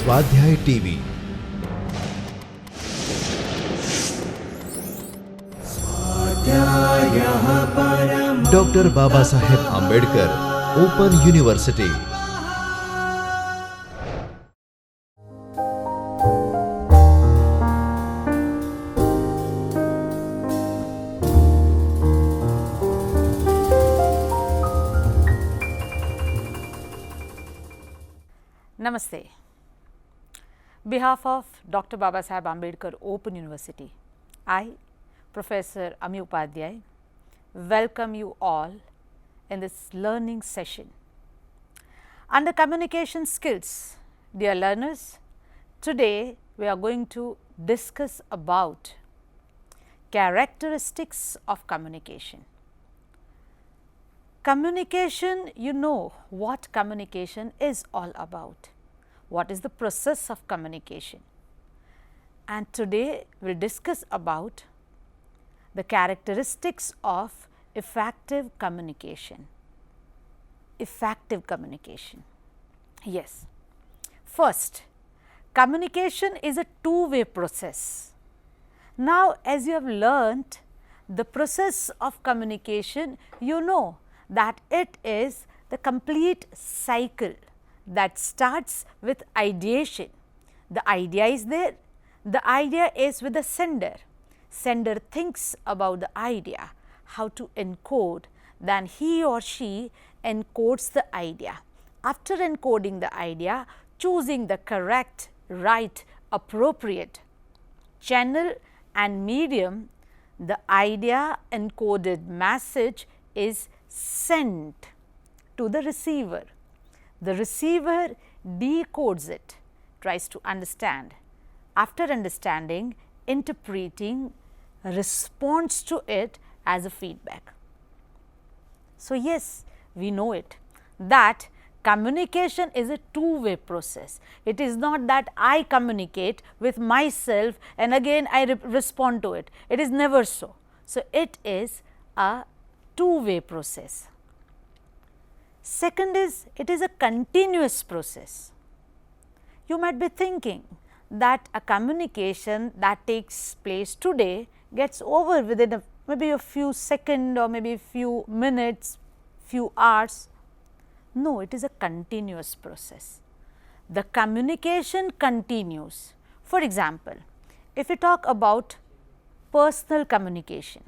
स्वाध्याय TV. Doctor Baba Saheb Ambedkar open university. Namaste. Behalf of Dr. Baba Saheb Ambedkar Open University, I, Professor Ami Upadhyay, welcome you all in this learning session. Under communication skills, dear learners, today we are going to discuss about characteristics of communication. Communication, you know what communication is all about. What is the process of communication? And today we will discuss about the characteristics of effective communication. Effective communication. Yes. First, communication is a two-way process. Now, as you have learnt the process of communication, you know that it is the complete cycle that starts with ideation. The idea is there, the idea is with the sender. Sender thinks about the idea, how to encode, then he or she encodes the idea. After encoding the idea, choosing the correct, right, appropriate channel and medium, the idea encoded message is sent to the receiver. The receiver decodes it, tries to understand. After understanding, interpreting, responds to it as a feedback. So, yes, we know it that communication is a two-way process. It is not that I communicate with myself and again I respond to it. It is never so. So, it is a two-way process. Second is, it is a continuous process. You might be thinking that a communication that takes place today gets over within maybe a few seconds or maybe a few minutes, few hours. No, it is a continuous process. The communication continues. For example, if we talk about personal communication,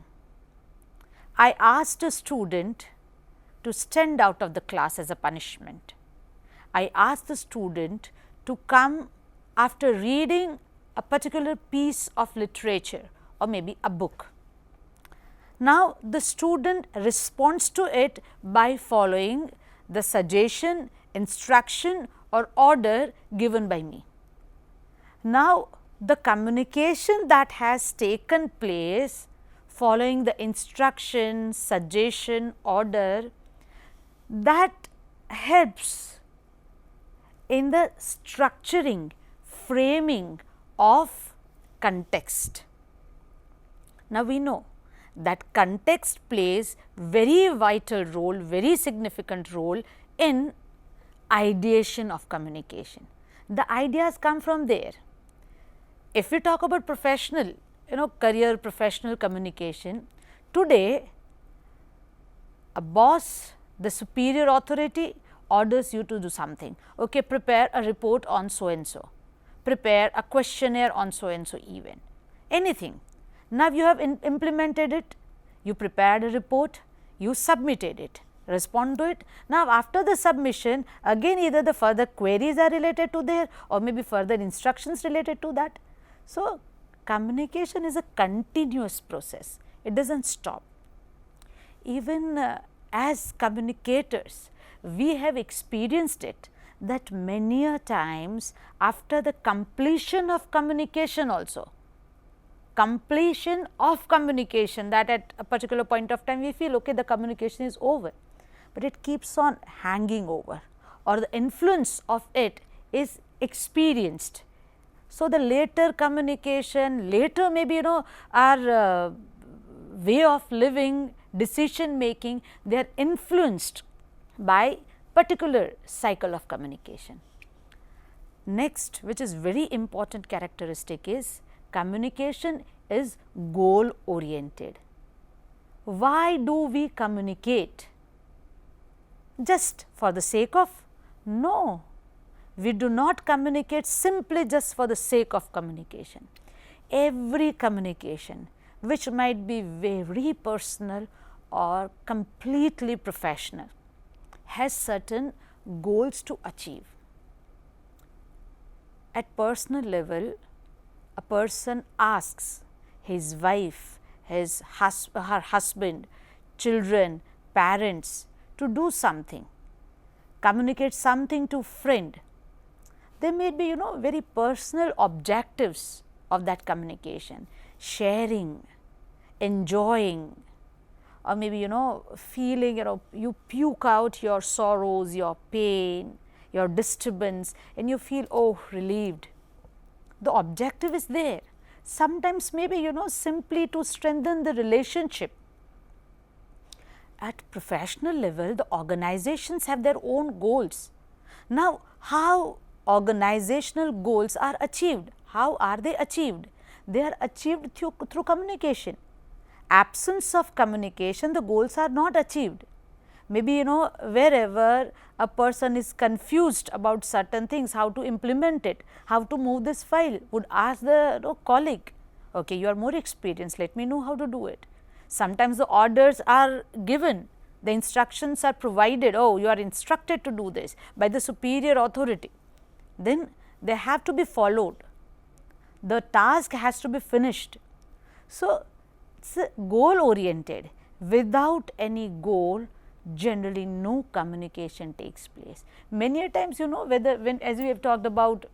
I asked a student to stand out of the class as a punishment. I asked the student to come after reading a particular piece of literature or maybe a book. Now, the student responds to it by following the suggestion, instruction or order given by me. Now, the communication that has taken place following the instruction, suggestion, order, that helps in the structuring, framing of context. Now, we know that context plays very vital role, very significant role in ideation of communication. The ideas come from there. If we talk about professional, career professional communication, today a boss, the superior authority orders you to do something. Okay, prepare a report on so and so, prepare a questionnaire on so and so event, anything. Now, you have implemented it, you prepared a report, you submitted it, respond to it. Now, after the submission, again either the further queries are related to there or maybe further instructions related to that. So, communication is a continuous process, it does not stop. Even as communicators, we have experienced it that many a times after the completion of communication also, completion of communication, that at a particular point of time we feel okay, the communication is over, but it keeps on hanging over or the influence of it is experienced. So, the later communication, later maybe our way of living, decision making, they are influenced by particular cycle of communication. Next, which is very important characteristic, is communication is goal oriented. Why do we communicate? Just for the sake of? No, we do not communicate simply just for the sake of communication. Every communication, which might be very personal or completely professional, has certain goals to achieve. At personal level, a person asks his wife, her husband, children, parents to do something, communicate something to friend. There may be very personal objectives of that communication, sharing, enjoying, or maybe feeling you puke out your sorrows, your pain, your disturbance, and you feel relieved. The objective is there. Sometimes maybe simply to strengthen the relationship. At professional level, the organizations have their own goals. Now, how organizational goals are achieved? How are they achieved? They are achieved through communication. Absence of communication, the goals are not achieved. Maybe wherever a person is confused about certain things, how to implement it, how to move this file, would ask the colleague, okay, you are more experienced, let me know how to do it. Sometimes the orders are given, the instructions are provided, you are instructed to do this by the superior authority, then they have to be followed. The task has to be finished. So, it is goal oriented. Without any goal, generally no communication takes place. Many a times when as we have talked about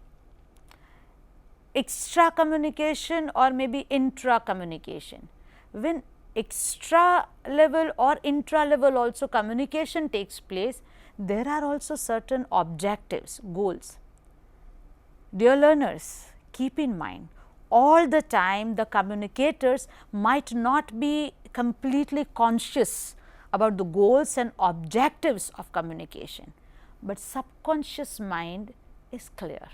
extra communication or maybe intra communication, when extra level or intra level also communication takes place, there are also certain objectives, goals. Dear learners, keep in mind, all the time the communicators might not be completely conscious about the goals and objectives of communication, but subconscious mind is clear.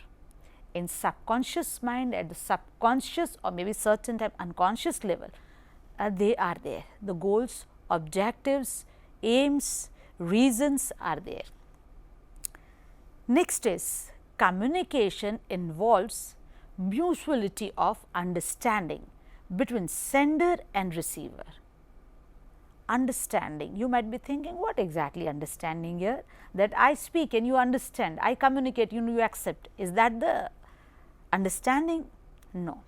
In subconscious mind, at the subconscious or maybe certain time unconscious level, they are there. The goals, objectives, aims, reasons are there. Next is communication involves mutuality of understanding between sender and receiver. Understanding, you might be thinking, what exactly understanding here? That I speak and you understand, I communicate, you accept. Is that the understanding? No.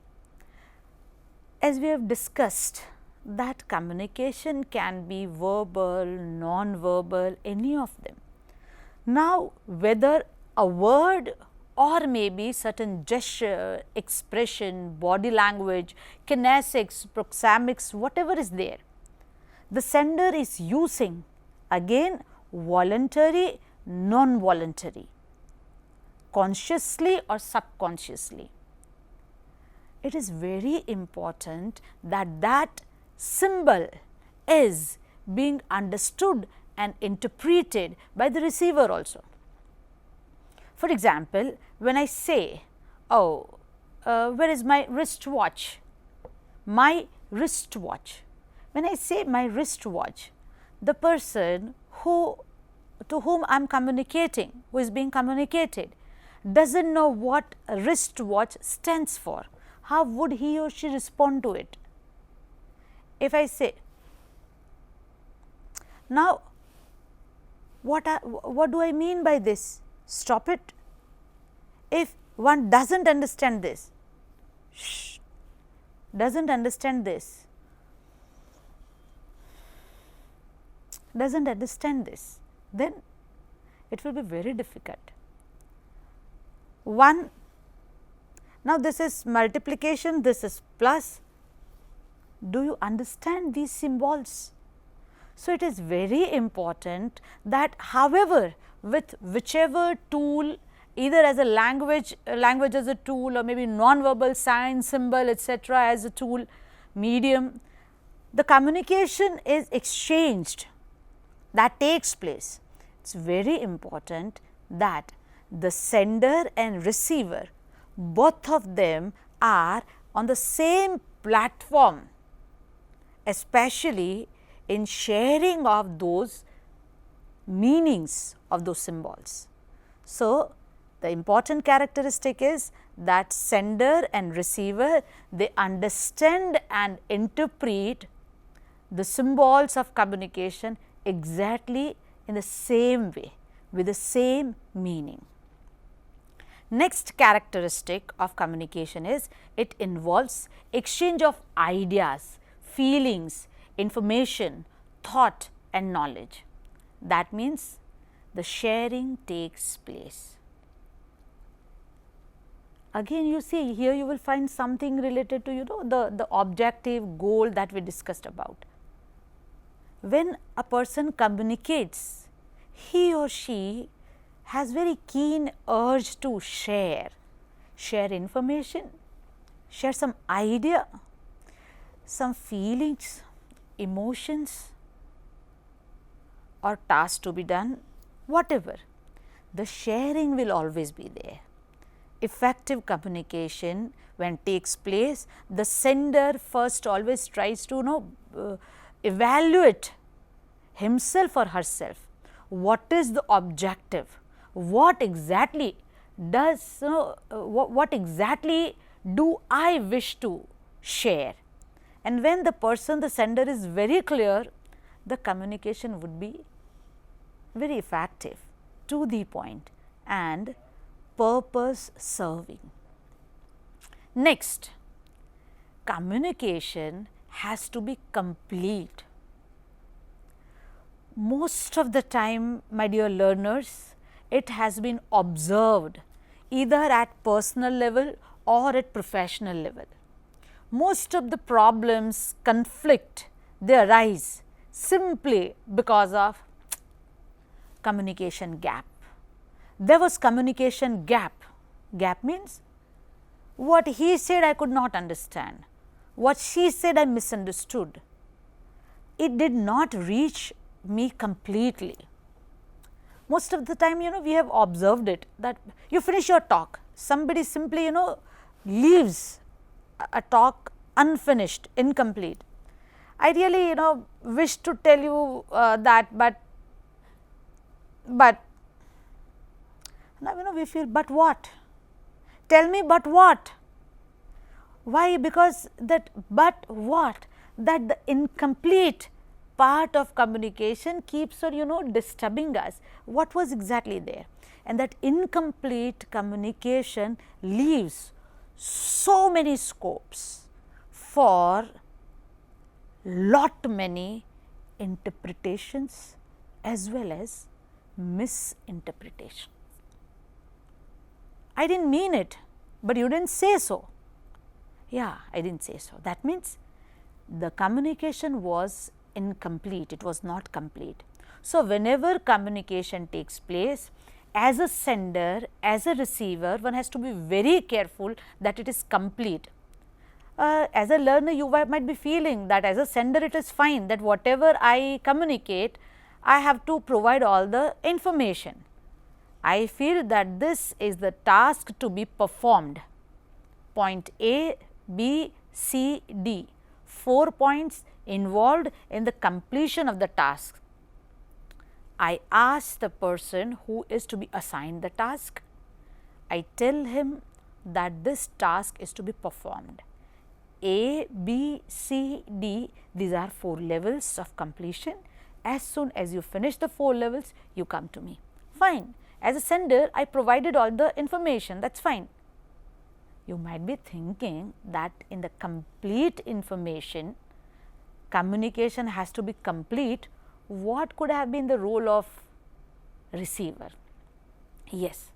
As we have discussed, that communication can be verbal, non-verbal, any of them. Now, whether a word or maybe certain gesture, expression, body language, kinesics, proxemics, whatever is there, the sender is using, again voluntary, non-voluntary, consciously or subconsciously. It is very important that that symbol is being understood and interpreted by the receiver also. For example, when I say, where is my wristwatch? My wristwatch. When I say my wristwatch, the person to whom I am communicating, who is being communicated, does not know what a wristwatch stands for. How would he or she respond to it? If I say, now what do I mean by this? Stop it. If one does not understand this, doesn't understand this, then it will be very difficult. Now this is multiplication, this is plus. Do you understand these symbols? So, it is very important that however, with whichever tool, either as a language as a tool, or maybe non-verbal sign, symbol, etc. as a tool, medium, the communication is exchanged, that takes place. It is very important that the sender and receiver, both of them are on the same platform, especially in sharing of those meanings of those symbols. So, the important characteristic is that sender and receiver, they understand and interpret the symbols of communication exactly in the same way, with the same meaning. Next characteristic of communication is it involves exchange of ideas, feelings, information, thought and knowledge. That means the sharing takes place. Again you see here you will find something related to the objective goal that we discussed about. When a person communicates, he or she has very keen urge to share information, share some idea, some feelings, emotions or task to be done, whatever, the sharing will always be there. Effective communication when takes place, the sender first always tries to evaluate himself or herself. What is the objective? What exactly does what exactly do I wish to share? And when the person, the sender is very clear, the communication would be very effective, to the point and purpose serving. Next, communication has to be complete. Most of the time, my dear learners, it has been observed either at personal level or at professional level. Most of the problems, conflict, they arise simply because of communication gap. There was communication gap. Gap means what he said I could not understand, what she said I misunderstood. It did not reach me completely. Most of the time, we have observed it that you finish your talk, somebody simply, leaves a talk unfinished, incomplete. I really, wish to tell you that, but now, we feel, but what? Tell me, but what? Why? Because that, but what? That the incomplete part of communication keeps on, disturbing us. What was exactly there? And that incomplete communication leaves so many scopes for lot many interpretations as well as misinterpretations. I didn't mean it, but you didn't say so. Yeah, I didn't say so. That means the communication was incomplete, it was not complete. So, whenever communication takes place, as a sender, as a receiver, one has to be very careful that it is complete. As a learner, you might be feeling that as a sender it is fine, that whatever I communicate, I have to provide all the information. I feel that this is the task to be performed. Point A, B, C, D, 4 points involved in the completion of the task. I ask the person who is to be assigned the task, I tell him that this task is to be performed. A, B, C, D, these are 4 levels of completion. As soon as you finish the 4 levels, you come to me. Fine. As a sender, I provided all the information, that is fine. You might be thinking that in the complete information, communication has to be complete. What could have been the role of receiver? Yes,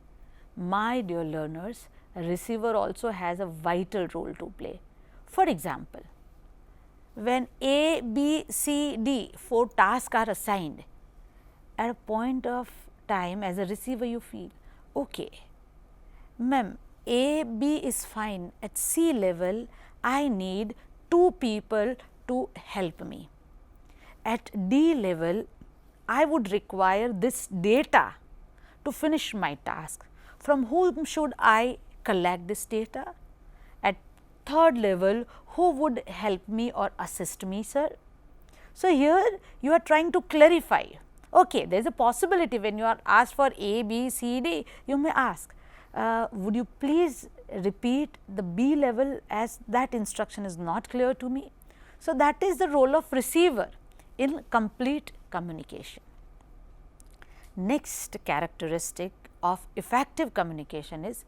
my dear learners, a receiver also has a vital role to play. For example, when A, B, C, D 4 tasks are assigned, at a point of time as a receiver you feel, okay, ma'am, A, B is fine, at C level I need 2 people to help me. At D level I would require this data to finish my task. from whom should I collect this data? At third level, who would help me or assist me, sir? So, here you are trying to clarify. Okay, there is a possibility when you are asked for A, B, C, D, you may ask, would you please repeat the B level, as that instruction is not clear to me. So, that is the role of receiver in complete communication. Next characteristic of effective communication is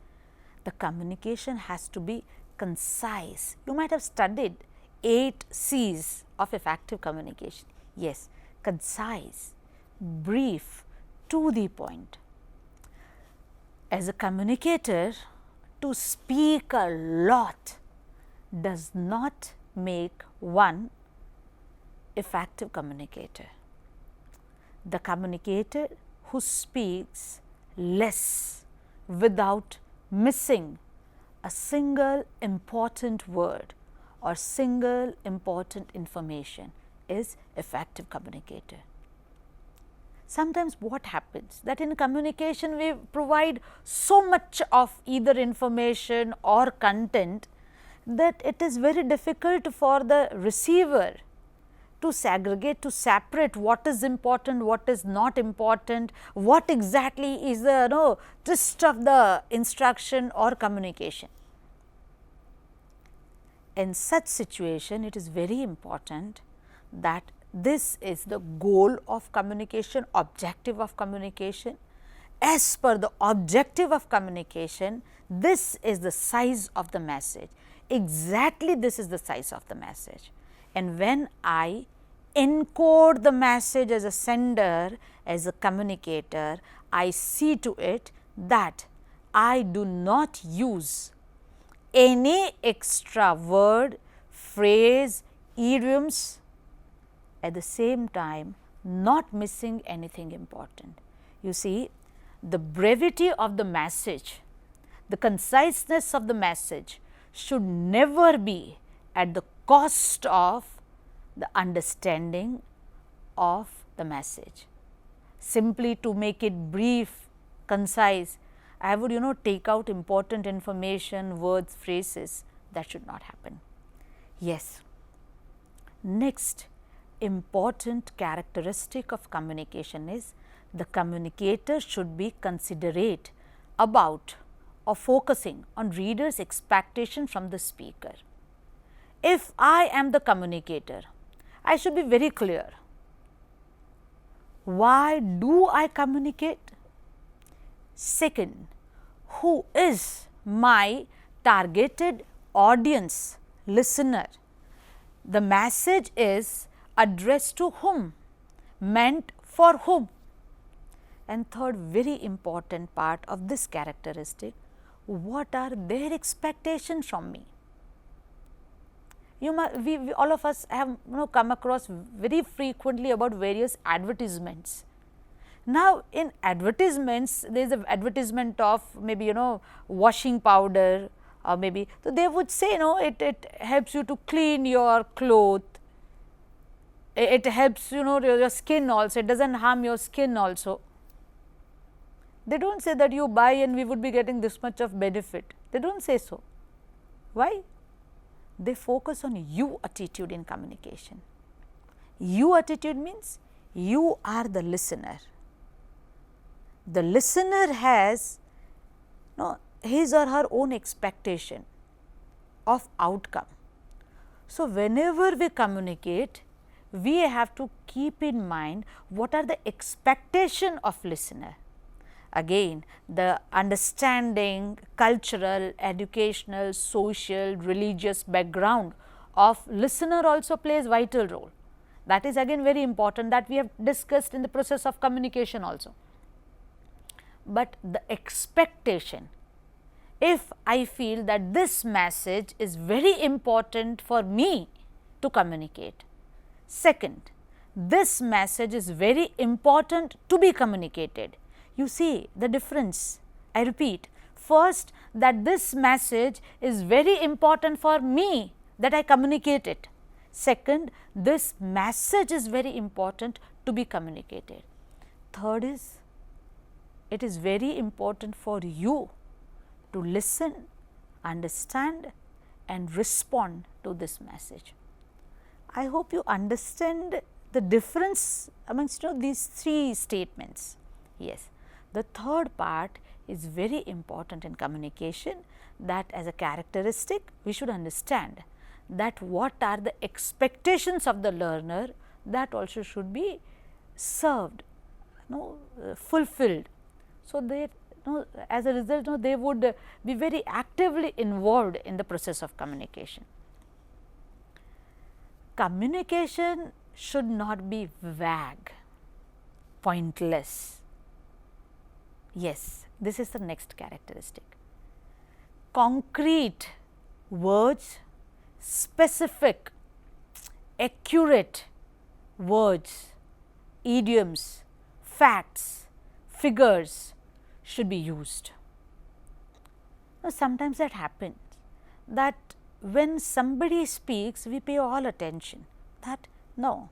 the communication has to be concise. You might have studied 8 C's of effective communication. Yes, concise, brief, to the point. As a communicator, to speak a lot does not make one effective communicator. The communicator who speaks less without missing a single important word or single important information is effective communicator. Sometimes what happens that in communication we provide so much of either information or content that it is very difficult for the receiver to segregate, to separate what is important, what is not important, what exactly is the gist of the instruction or communication. In such situation, it is very important that this is the goal of communication, objective of communication. As per the objective of communication, this is the size of the message. Exactly this is the size of the message. And when I encode the message as a sender, as a communicator, I see to it that I do not use any extra word, phrase, idioms, at the same time not missing anything important. You see, the brevity of the message, the conciseness of the message should never be at the cost of the understanding of the message. Simply to make it brief, concise, I would take out important information, words, phrases, that should not happen. Yes. Next important characteristic of communication is the communicator should be considerate about or focusing on reader's expectation from the speaker. If I am the communicator, I should be very clear. Why do I communicate? Second, who is my targeted audience, listener? The message is addressed to whom, meant for whom. And third, very important part of this characteristic, what are their expectations from me? We all of us have come across very frequently about various advertisements. Now, in advertisements, there is an advertisement of maybe washing powder, or maybe so they would say it helps you to clean your clothes, it helps your skin also, it does not harm your skin also. They do not say that you buy and we would be getting this much of benefit, they do not say so. Why? They focus on you attitude in communication. You attitude means you are the listener. The listener has his or her own expectation of outcome. So, whenever we communicate, we have to keep in mind what are the expectation of listener. Again, the understanding, cultural, educational, social, religious background of listener also plays vital role. That is again very important, that we have discussed in the process of communication also. But the expectation, if I feel that this message is very important for me to communicate. Second, this message is very important to be communicated. You see the difference. I repeat, first, that this message is very important for me that I communicate it. Second, this message is very important to be communicated. Third is it is very important for you to listen, understand and respond to this message. I hope you understand the difference amongst these three statements. Yes, the third part is very important in communication, that as a characteristic we should understand that what are the expectations of the learner, that also should be served, fulfilled. So, they as a result they would be very actively involved in the process of communication. Communication should not be vague, pointless. Yes, this is the next characteristic. Concrete words, specific, accurate words, idioms, facts, figures should be used. Now, sometimes that happens that when somebody speaks, we pay all attention that no,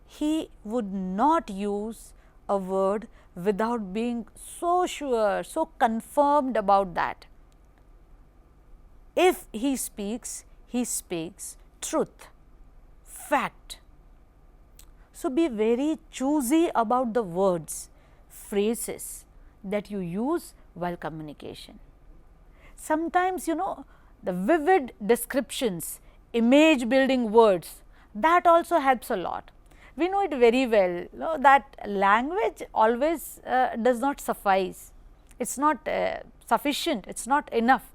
he would not use a word without being so sure, so confirmed about that. If he speaks truth, fact. So, be very choosy about the words, phrases that you use while communication. Sometimes the vivid descriptions, image building words, that also helps a lot. We know it very well, that language always does not suffice, it is not sufficient, it is not enough.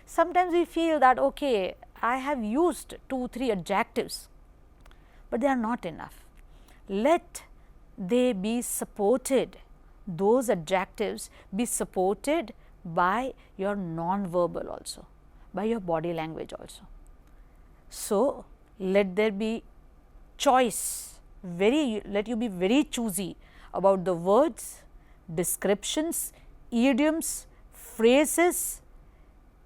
Sometimes we feel that okay, I have used 2-3 adjectives, but they are not enough. Let they be supported, those adjectives be supported by your non-verbal also, by your body language also. So, let there be choice, let you be very choosy about the words, descriptions, idioms, phrases,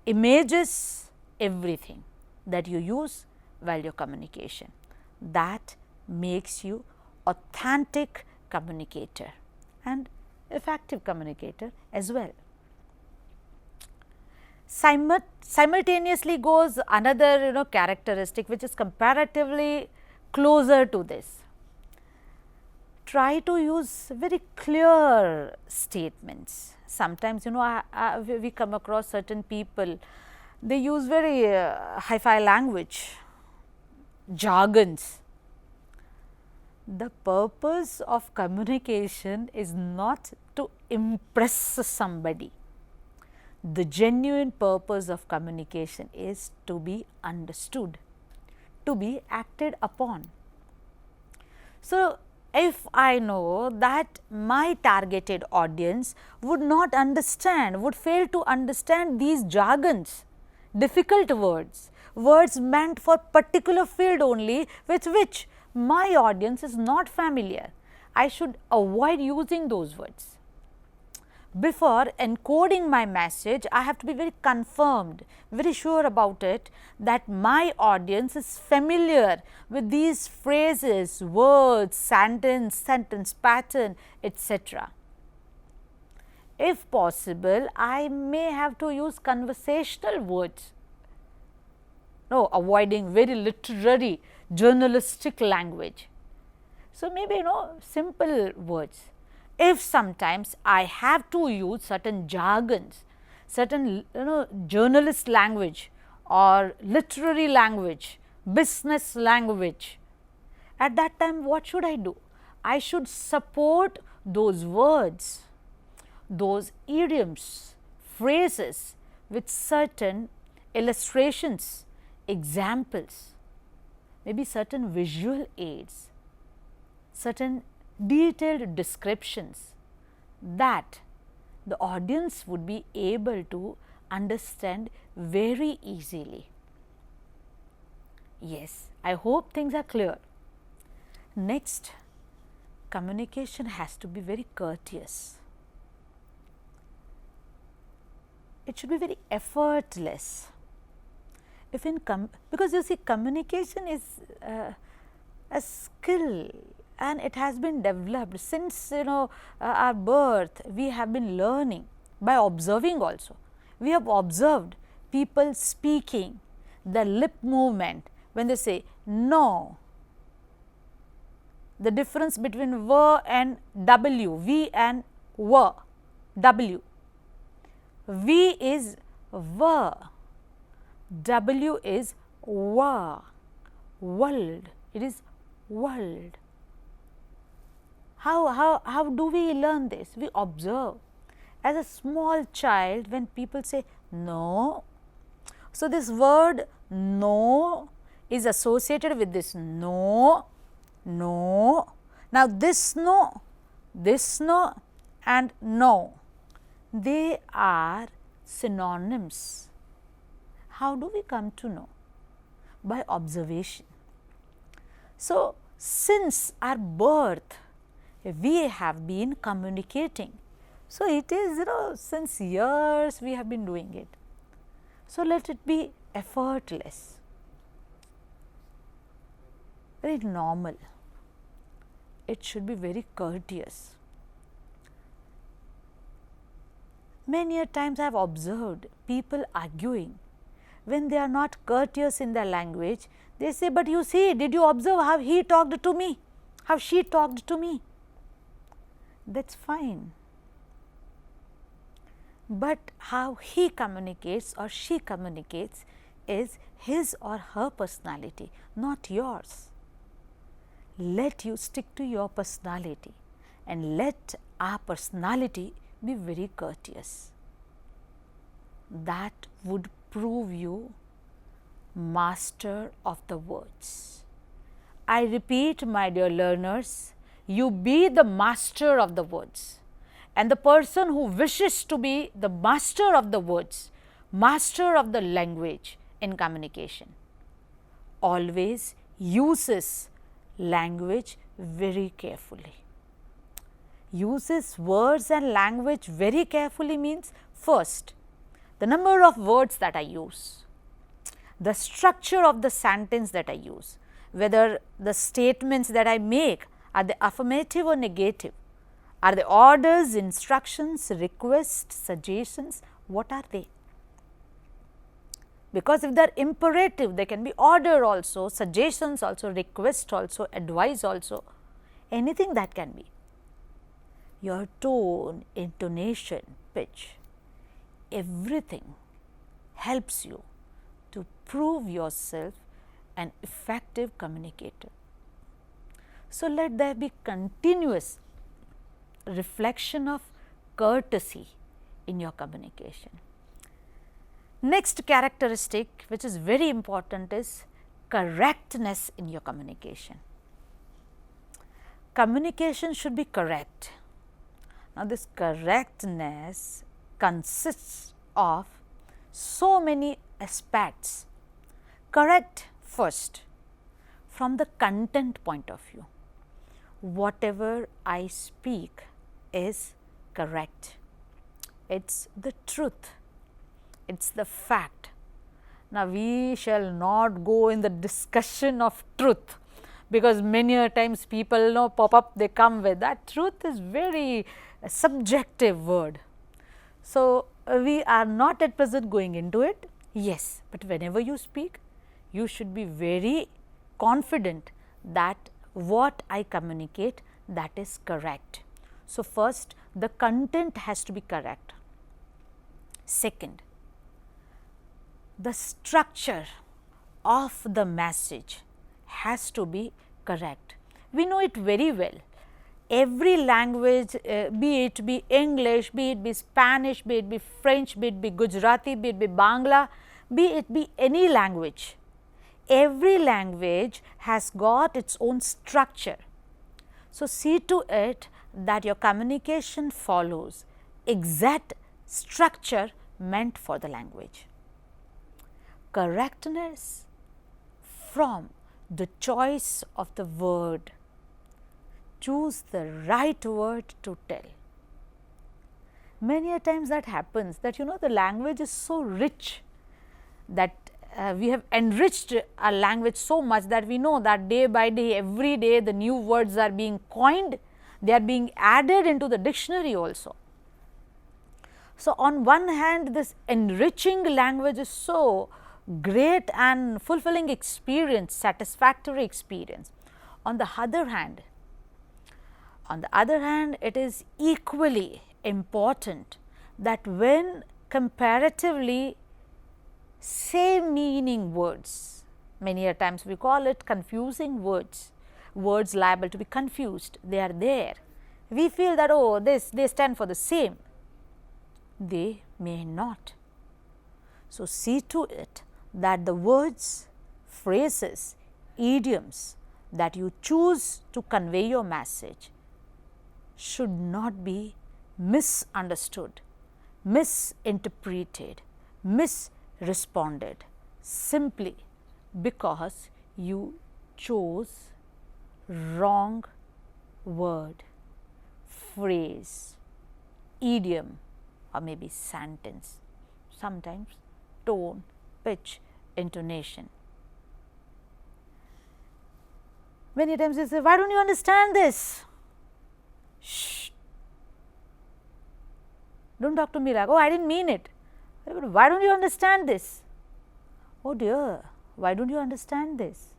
images, everything that you use while your communication. That makes you authentic communicator and effective communicator as well. Simultaneously goes another characteristic which is comparatively closer to this. Try to use very clear statements. Sometimes we come across certain people, they use very hi-fi language, jargons. The purpose of communication is not to impress somebody. The genuine purpose of communication is to be understood, to be acted upon. So, if I know that my targeted audience would not understand, would fail to understand these jargons, difficult words, words meant for particular field only with which my audience is not familiar, I should avoid using those words. Before encoding my message, I have to be very confirmed, very sure about it that my audience is familiar with these phrases, words, sentence pattern, etc. If possible, I may have to use conversational words, avoiding very literary, journalistic language. So, maybe simple words. If sometimes I have to use certain jargons, certain journalist language or literary language, business language, at that time what should I do? I should support those words, those idioms, phrases with certain illustrations, examples, maybe certain visual aids, certain detailed descriptions that the audience would be able to understand very easily. Yes, I hope things are clear. Next, communication has to be very courteous. It should be very effortless. If in because you see, communication is a skill, and it has been developed since our birth. We have been learning by observing also. We have observed people speaking, the lip movement when they say no, the difference between v and w, v and w, w. V is v, w is wa, world, it is world. How do we learn this? We observe. As a small child, when people say no, so this word no is associated with this no, no. Now, this no and no, they are synonyms. How do we come to know? By observation. So, since our birth, we have been communicating. So, it is since years we have been doing it. So, let it be effortless, very normal. It should be very courteous. Many a times I have observed people arguing when they are not courteous in their language. They say, but you see, did you observe how he talked to me, how she talked to me? That is fine, but how he communicates or she communicates is his or her personality, not yours. Let you stick to your personality and let our personality be very courteous. That would prove you master of the words. I repeat, my dear learners, you be the master of the words, and the person who wishes to be the master of the words, master of the language in communication, always uses language very carefully. Uses words and language very carefully means, first, the number of words that I use, the structure of the sentence that I use, whether the statements that I make are they affirmative or negative, are they orders, instructions, requests, suggestions, what are they? Because if they are imperative, they can be order also, suggestions also, request also, advice also, anything that can be. Your tone, intonation, pitch, everything helps you to prove yourself an effective communicator. So, let there be continuous reflection of courtesy in your communication. Next characteristic, which is very important, is correctness in your communication. Communication should be correct. Now, this correctness consists of so many aspects. Correct first, from the content point of view. Whatever I speak is correct. It is the truth. It is the fact. Now, we shall not go in the discussion of truth, because many a times people pop up, they come with that. Truth is very subjective word. So, we are not at present going into it. Yes, but whenever you speak, you should be very confident that what I communicate, that is correct. So, first the content has to be correct. Second, the structure of the message has to be correct. We know it very well. Every language, be it be English, be it be Spanish, be it be French, be it be Gujarati, be it be Bangla, be it be any language, every language has got its own structure. So, see to it that your communication follows exact structure meant for the language. Correctness from the choice of the word. Choose the right word to tell. Many a times that happens, that the language is so rich that we have enriched our language so much that we know that day by day, every day the new words are being coined, they are being added into the dictionary also. So, on one hand this enriching language is so great and fulfilling experience, satisfactory experience. On the other hand, it is equally important that when comparatively same meaning words, many a times we call it confusing words, words liable to be confused, they are there. We feel that, oh, they stand for the same. They may not. So, see to it that the words, phrases, idioms that you choose to convey your message should not be misunderstood, misinterpreted, misresponded simply because you chose wrong word, phrase, idiom or maybe sentence, sometimes tone, pitch, intonation. Many times they say, why don't you understand this? Shh, don't talk to me like, oh, I didn't mean it. Why don't you understand this? Oh dear, why don't you understand this?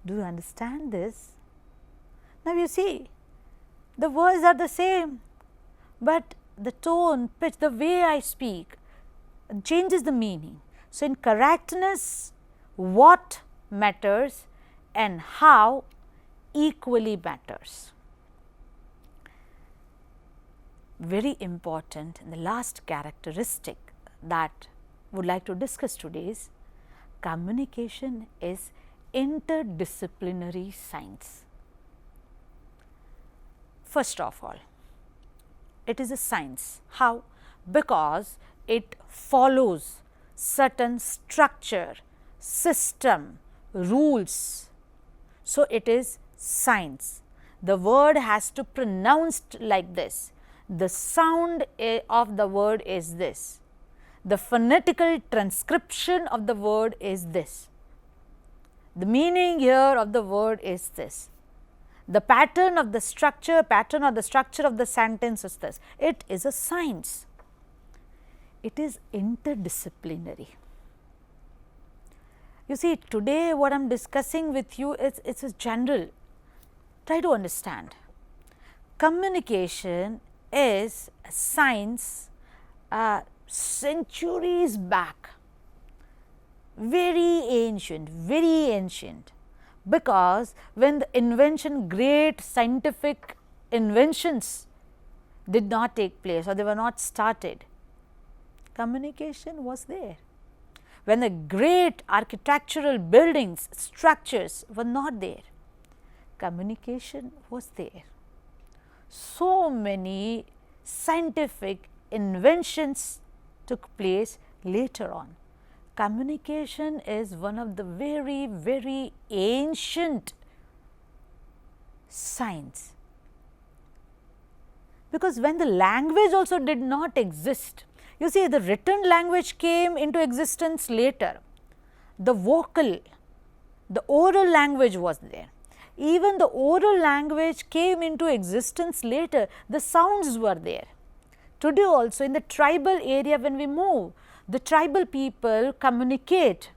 Do you understand this? Now you see, the words are the same, but the tone, pitch, the way I speak changes the meaning. So, in correctness, what matters and how equally matters. Very important, and the last characteristic that would like to discuss today is communication is interdisciplinary science. First of all, it is a science. How? Because it follows certain structure, system, rules. So, it is science. The word has to pronounced like this. The sound of the word is this. The phonetical transcription of the word is this. The meaning here of the word is this. The pattern of the structure of the sentence is this. It is a science. It is interdisciplinary. You see, today what I am discussing with you is it's a general. Try to understand. Communication is a science centuries back, very ancient, because when the invention, great scientific inventions did not take place or they were not started, communication was there. When the great architectural buildings, structures were not there, communication was there. So many scientific inventions took place later on. Communication is one of the very ancient science, because when the language also did not exist, you see, the written language came into existence later, the vocal, the oral language was there. Even the oral language came into existence later, the sounds were there. Today also in the tribal area, when we move, the tribal people communicate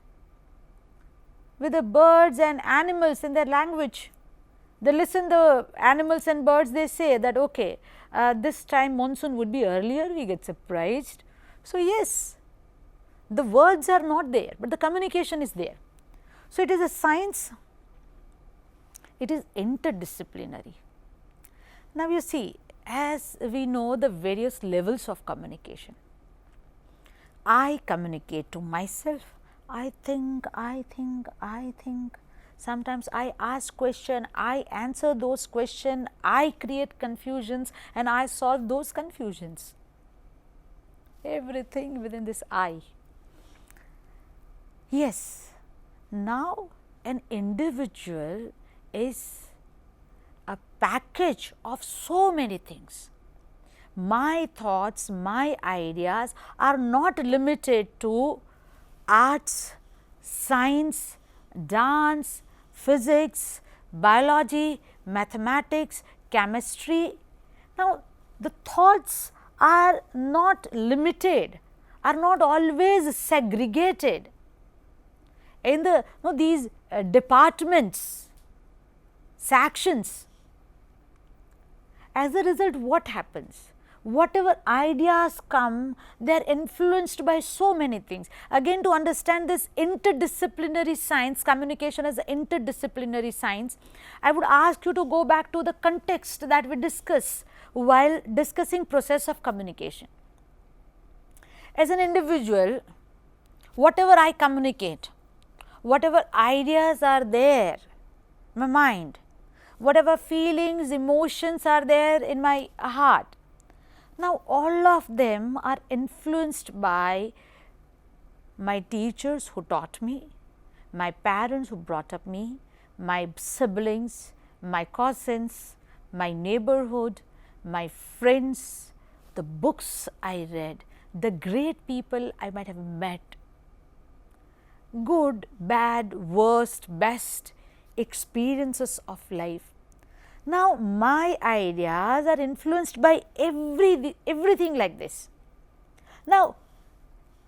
with the birds and animals in their language. They listen the animals and birds, they say that okay, this time monsoon would be earlier, we get surprised. So, yes, the words are not there, but the communication is there. So, it is a science, it is interdisciplinary. Now, you see, as we know the various levels of communication, I communicate to myself, I think, sometimes I ask question, I answer those questions, I create confusions and I solve those confusions, everything within this I. Yes, now an individual is a package of so many things. My thoughts, my ideas are not limited to arts, science, dance, physics, biology, mathematics, chemistry. Now, the thoughts are not limited, are not always segregated in the these departments, sections. As a result, what happens? Whatever ideas come, they are influenced by so many things. Again, to understand this interdisciplinary science, communication as interdisciplinary science, I would ask you to go back to the context that we discuss while discussing process of communication. As an individual, whatever I communicate, whatever ideas are there in my mind, whatever feelings, emotions are there in my heart, now all of them are influenced by my teachers who taught me, my parents who brought up me, my siblings, my cousins, my neighborhood, my friends, the books I read, the great people I might have met, good, bad, worst, best experiences of life. Now, my ideas are influenced by everything like this. Now,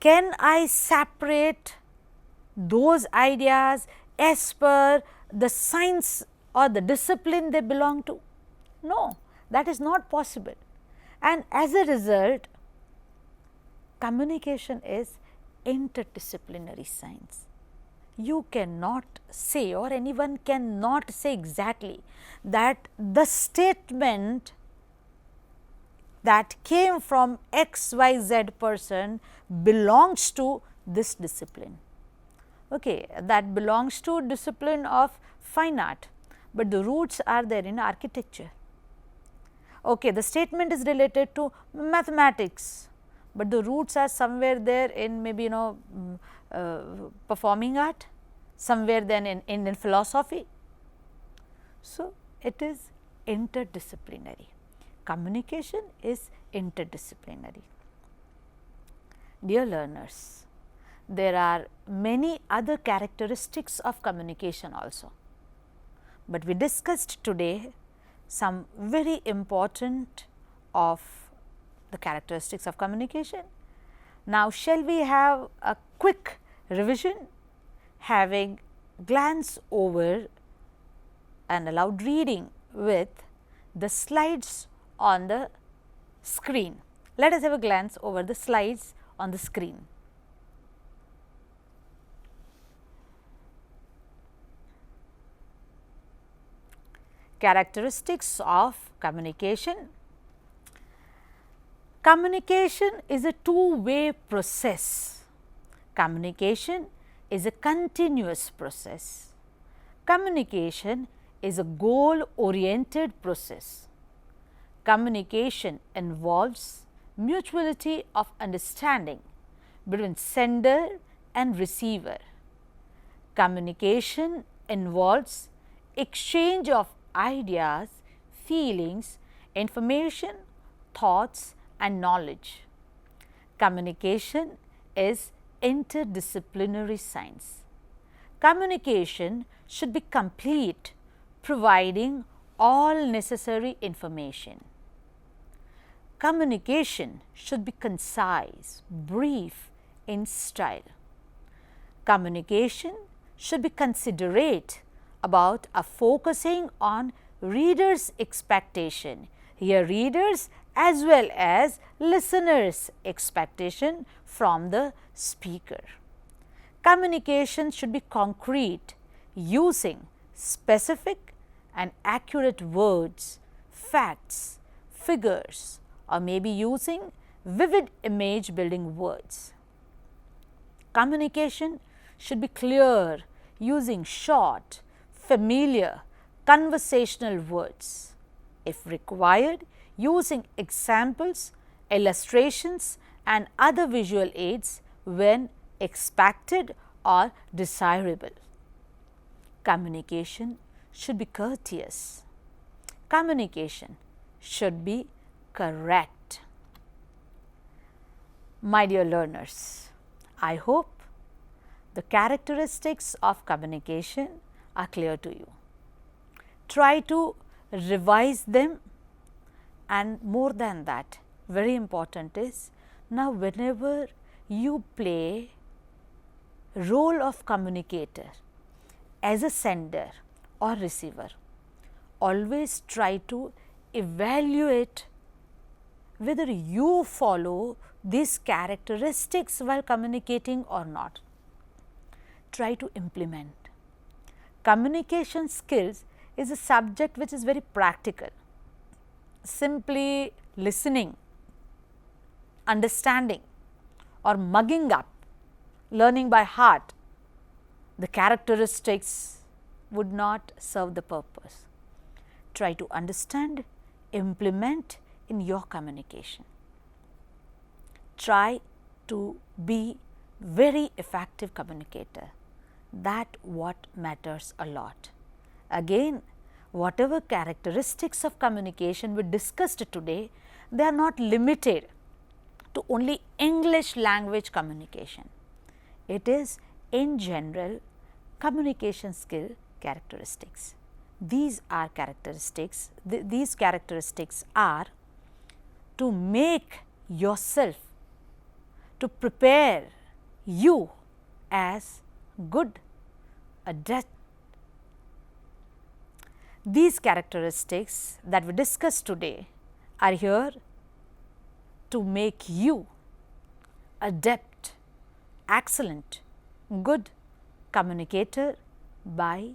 can I separate those ideas as per the science or the discipline they belong to? No, that is not possible. And as a result, communication is interdisciplinary science. You cannot say, or anyone cannot say exactly that the statement that came from XYZ person belongs to this discipline. Okay, that belongs to discipline of fine art, but the roots are there in architecture. Okay, the statement is related to mathematics, but the roots are somewhere there in maybe performing art, somewhere then in philosophy. So, it is interdisciplinary. Communication is interdisciplinary. Dear learners, there are many other characteristics of communication also, but we discussed today some very important of the characteristics of communication. Now, shall we have a quick revision, having glance over and allowed reading with the slides on the screen. Let us have a glance over the slides on the screen. Characteristics of communication. Communication is a two-way process. Communication is a continuous process. Communication is a goal-oriented process. Communication involves mutuality of understanding between sender and receiver. Communication involves exchange of ideas, feelings, information, thoughts and knowledge. Communication is interdisciplinary science. Communication should be complete, providing all necessary information. Communication should be concise, brief in style. Communication should be considerate about focusing on readers' expectation. Here, readers as well as listeners' expectation from the speaker. Communication should be concrete, using specific and accurate words, facts, figures, or maybe using vivid image building words. Communication should be clear, using short, familiar, conversational words. If required, using examples, illustrations and other visual aids when expected or desirable. Communication should be courteous. Communication should be correct. My dear learners, I hope The characteristics of communication are clear to you. Try to revise them, and more than that, very important is, now whenever you play role of communicator as a sender or receiver, always try to evaluate whether you follow these characteristics while communicating or not. Try to implement. Communication skills is a subject which is very practical. Simply listening, understanding, or mugging up, learning by heart, the characteristics would not serve the purpose. Try to understand, implement in your communication. Try to be very effective communicator. That what matters a lot. Again, whatever characteristics of communication we discussed today, they are not limited to only English language communication. It is in general communication skill characteristics. These are characteristics, these characteristics are to make yourself, to prepare you as good adept. These characteristics that we discussed today are here to make you adept, excellent, good communicator by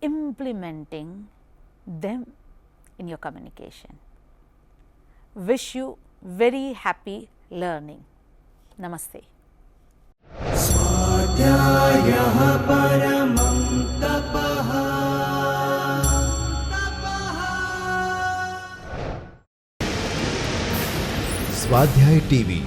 implementing them in your communication. Wish you very happy learning. Namaste. स्वाध्यायः परमं तपः स्वाध्याय TV